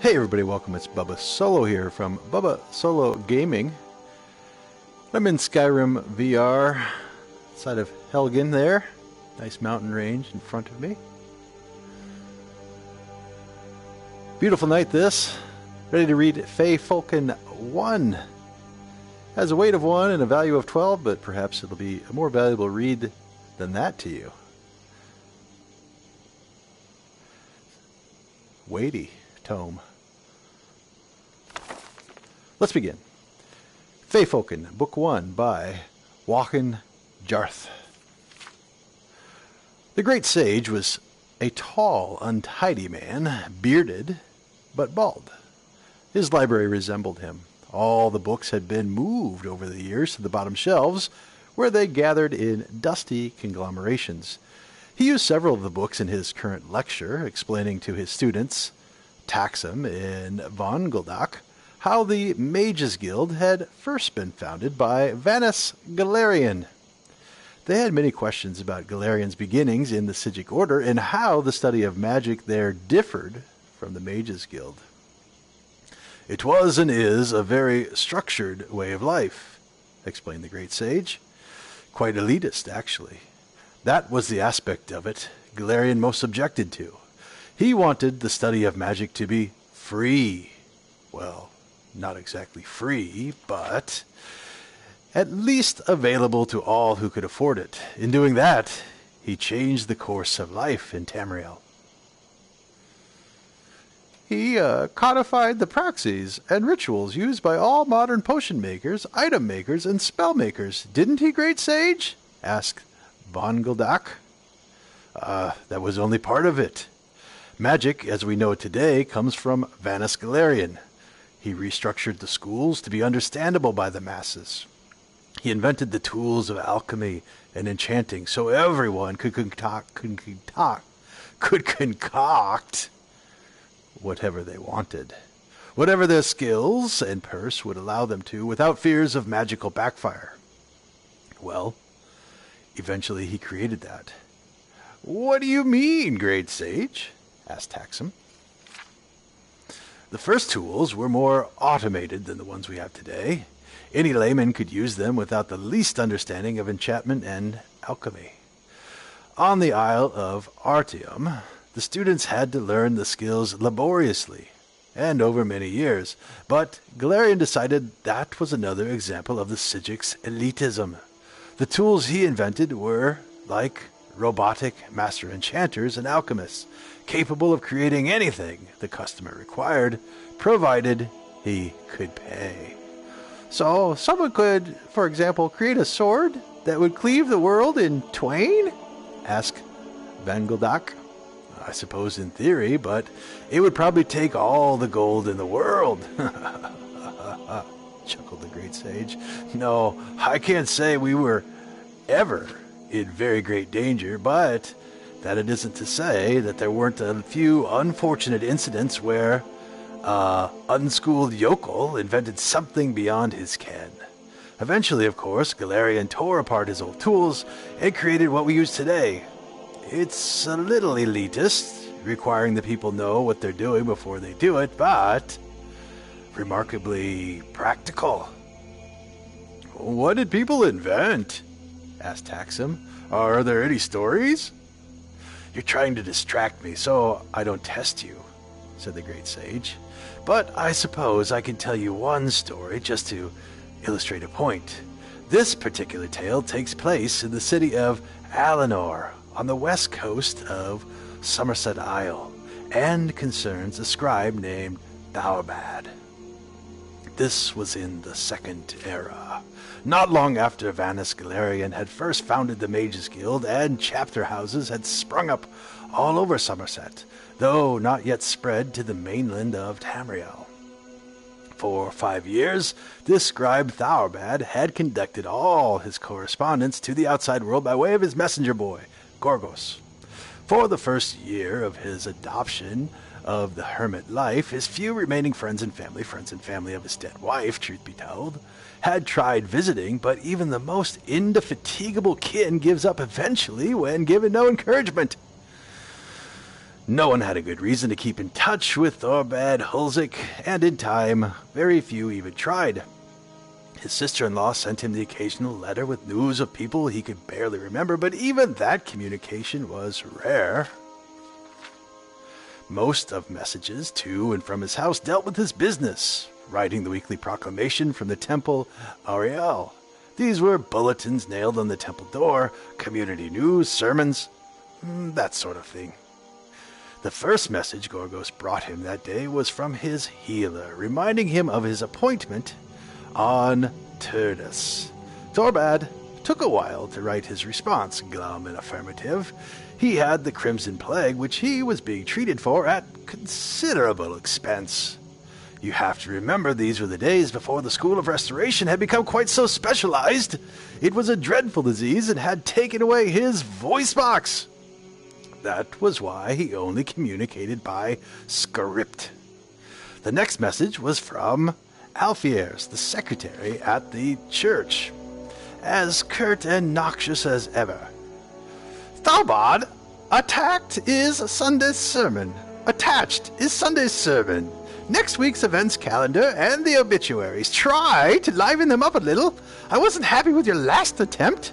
Hey everybody, welcome. It's Bubba Solo here from Bubba Solo Gaming. I'm in Skyrim VR, outside of Helgen there. Nice mountain range in front of me. Beautiful night this. Ready to read Feyfolken 1. Has a weight of 1 and a value of 12, but perhaps it'll be a more valuable read than that to you. Weighty tome. Let's begin. Feyfolken, Book 1 by Jochen Jarth. The great sage was a tall, untidy man, bearded, but bald. His library resembled him. All the books had been moved over the years to the bottom shelves, where they gathered in dusty conglomerations. He used several of the books in his current lecture, explaining to his students, Taxum in Von Goldak, how the Mages Guild had first been founded by Vanus Galerian. They had many questions about Galerian's beginnings in the Sigic Order and how the study of magic there differed from the Mages Guild. It was and is a very structured way of life, explained the great sage. Quite elitist, actually. That was the aspect of it Galerian most objected to. He wanted the study of magic to be free. Well, not exactly free, but at least available to all who could afford it. In doing that, he changed the course of life in Tamriel. He codified the praxes and rituals used by all modern potion makers, item makers, and spell makers. Didn't he, great sage? Asked Von Goldak. That was only part of it. Magic, as we know it today, comes from Vanus Galerian. He restructured the schools to be understandable by the masses. He invented the tools of alchemy and enchanting so everyone could concoct whatever they wanted, whatever their skills and purse would allow them to, without fears of magical backfire. Well, eventually he created that. What do you mean, great sage? Asked Taxum. The first tools were more automated than the ones we have today. Any layman could use them without the least understanding of enchantment and alchemy. On the Isle of Artium, the students had to learn the skills laboriously and over many years, but Galerian decided that was another example of the Sigic's elitism. The tools he invented were like robotic master enchanters and alchemists, capable of creating anything the customer required, provided he could pay. So someone could, for example, create a sword that would cleave the world in twain? Asked Van Goldak. I suppose in theory, but it would probably take all the gold in the world. Chuckled the great sage. No, I can't say we were ever in very great danger, but that it isn't to say that there weren't a few unfortunate incidents where unschooled yokel invented something beyond his ken. Eventually, of course, Galerian tore apart his old tools and created what we use today. It's a little elitist, requiring the people know what they're doing before they do it, but remarkably practical. What did people invent? Asked Taxum. Are there any stories? You're trying to distract me so I don't test you, said the great sage. But I suppose I can tell you one story just to illustrate a point. This particular tale takes place in the city of Alinor on the west coast of Somerset Isle and concerns a scribe named Thaurbad. This was in the Second Era, not long after Vanus Galerian had first founded the Mages Guild, and chapter houses had sprung up all over Somerset, though not yet spread to the mainland of Tamriel. For 5 years, this scribe Thaurbad had conducted all his correspondence to the outside world by way of his messenger boy, Gorgos. For the first year of his adoption of the hermit life, his few remaining friends and family of his dead wife, truth be told, had tried visiting, but even the most indefatigable kin gives up eventually when given no encouragement. No one had a good reason to keep in touch with Thorbad Hulzik, and in time, very few even tried. His sister-in-law sent him the occasional letter with news of people he could barely remember, but even that communication was rare. Most of messages to and from his house dealt with his business, writing the weekly proclamation from the temple Ariel. These were bulletins nailed on the temple door, community news, sermons, that sort of thing. The first message Gorgos brought him that day was from his healer, reminding him of his appointment on Turdus. Thorbad took a while to write his response, glum and affirmative. He had the Crimson Plague, which he was being treated for at considerable expense. You have to remember these were the days before the School of Restoration had become quite so specialized. It was a dreadful disease and had taken away his voice box. That was why he only communicated by script. The next message was from Alfiers, the secretary at the church, as curt and noxious as ever. Thorbad, attached is Sunday's sermon. Next week's events calendar and the obituaries. Try to liven them up a little. I wasn't happy with your last attempt.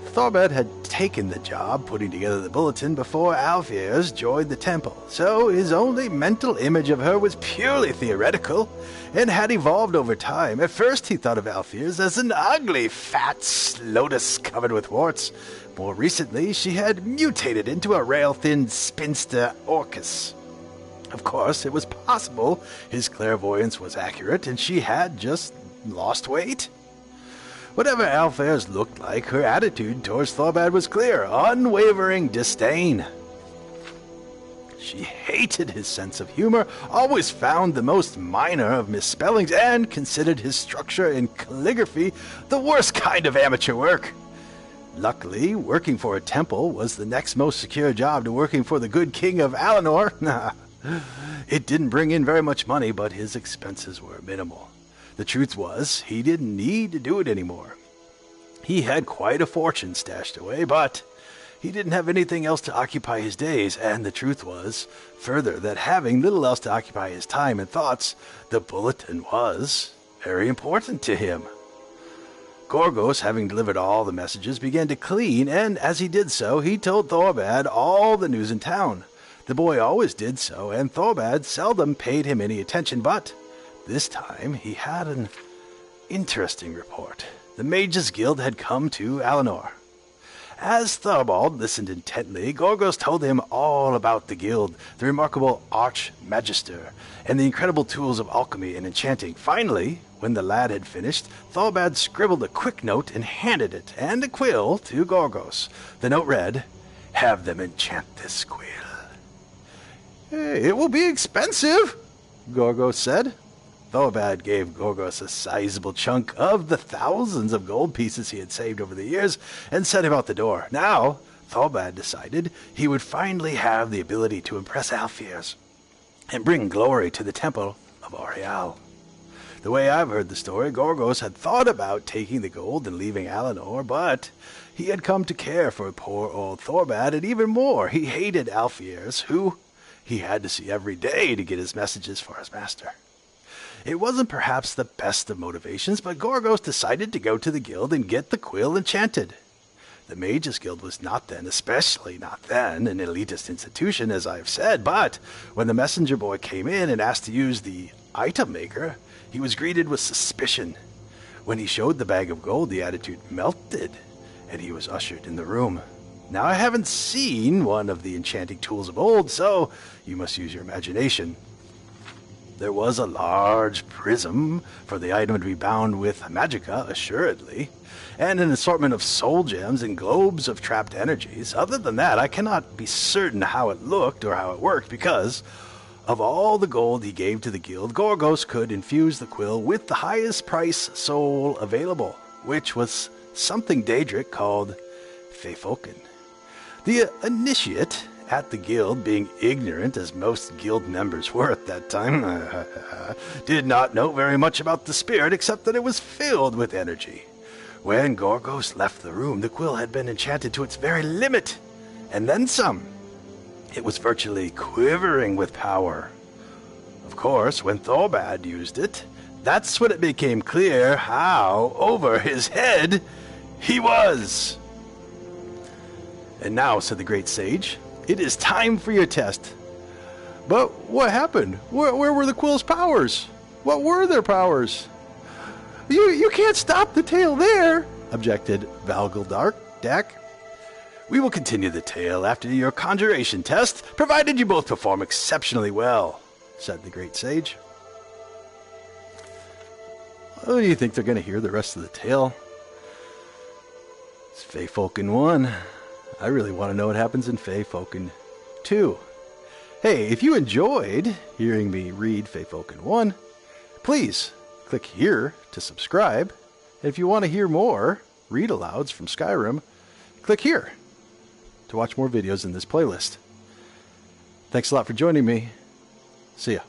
Thorbad had taken the job putting together the bulletin before Alfiers joined the temple, so his only mental image of her was purely theoretical and had evolved over time. At first he thought of Alfiers as an ugly, fat lotus covered with warts. More recently, she had mutated into a rail-thin spinster Orcus. Of course, it was possible his clairvoyance was accurate and she had just lost weight. Whatever Alfiers looked like, her attitude towards Thorbad was clear, unwavering disdain. She hated his sense of humor, always found the most minor of misspellings, and considered his structure and calligraphy the worst kind of amateur work. Luckily, working for a temple was the next most secure job to working for the good king of Alinor. It didn't bring in very much money, but his expenses were minimal. The truth was, he didn't need to do it anymore. He had quite a fortune stashed away, but he didn't have anything else to occupy his days, and the truth was, further, that having little else to occupy his time and thoughts, the bulletin was very important to him. Gorgos, having delivered all the messages, began to clean, and as he did so, he told Thorbad all the news in town. The boy always did so, and Thorbad seldom paid him any attention, but this time he had an interesting report. The Mages Guild had come to Alinor. As Thorbald listened intently, Gorgos told him all about the guild, the remarkable Archmagister, and the incredible tools of alchemy and enchanting. Finally, when the lad had finished, Thorbad scribbled a quick note and handed it, and a quill, to Gorgos. The note read, "Have them enchant this quill." "It will be expensive," Gorgos said. Thorbad gave Gorgos a sizable chunk of the thousands of gold pieces he had saved over the years and sent him out the door. Now, Thorbad decided he would finally have the ability to impress Alfiers and bring glory to the temple of Ariel. The way I've heard the story, Gorgos had thought about taking the gold and leaving Alinor, but he had come to care for poor old Thorbad, and even more, he hated Alfiers, who he had to see every day to get his messages for his master. It wasn't perhaps the best of motivations, but Gorgos decided to go to the guild and get the quill enchanted. The Mages Guild was not then, especially not then, an elitist institution, as I've said, but when the messenger boy came in and asked to use the item maker, he was greeted with suspicion. When he showed the bag of gold, the attitude melted, and he was ushered in the room. Now, I haven't seen one of the enchanting tools of old, so you must use your imagination. There was a large prism for the item to be bound with magica, assuredly, and an assortment of soul gems and globes of trapped energies. Other than that, I cannot be certain how it looked or how it worked, because of all the gold he gave to the guild, Gorgos could infuse the quill with the highest price soul available, which was something Daedric called Feyfolken. The initiate at the guild, being ignorant as most guild members were at that time, did not know very much about the spirit except that it was filled with energy. When Gorgos left the room, the quill had been enchanted to its very limit, and then some. It was virtually quivering with power. Of course, when Thorbad used it, that's when it became clear how over his head he was. And now, said the great sage, it is time for your test. But what happened? Where were the quill's powers? What were their powers? You can't stop the tale there, objected Valgaldark. We will continue the tale after your conjuration test, provided you both perform exceptionally well, said the great sage. Well, do you think they're going to hear the rest of the tale? It's Feyfolken 1. I really want to know what happens in Feyfolken 2. Hey, if you enjoyed hearing me read Feyfolken 1, please click here to subscribe. And if you want to hear more read-alouds from Skyrim, click here to watch more videos in this playlist. Thanks a lot for joining me. See ya.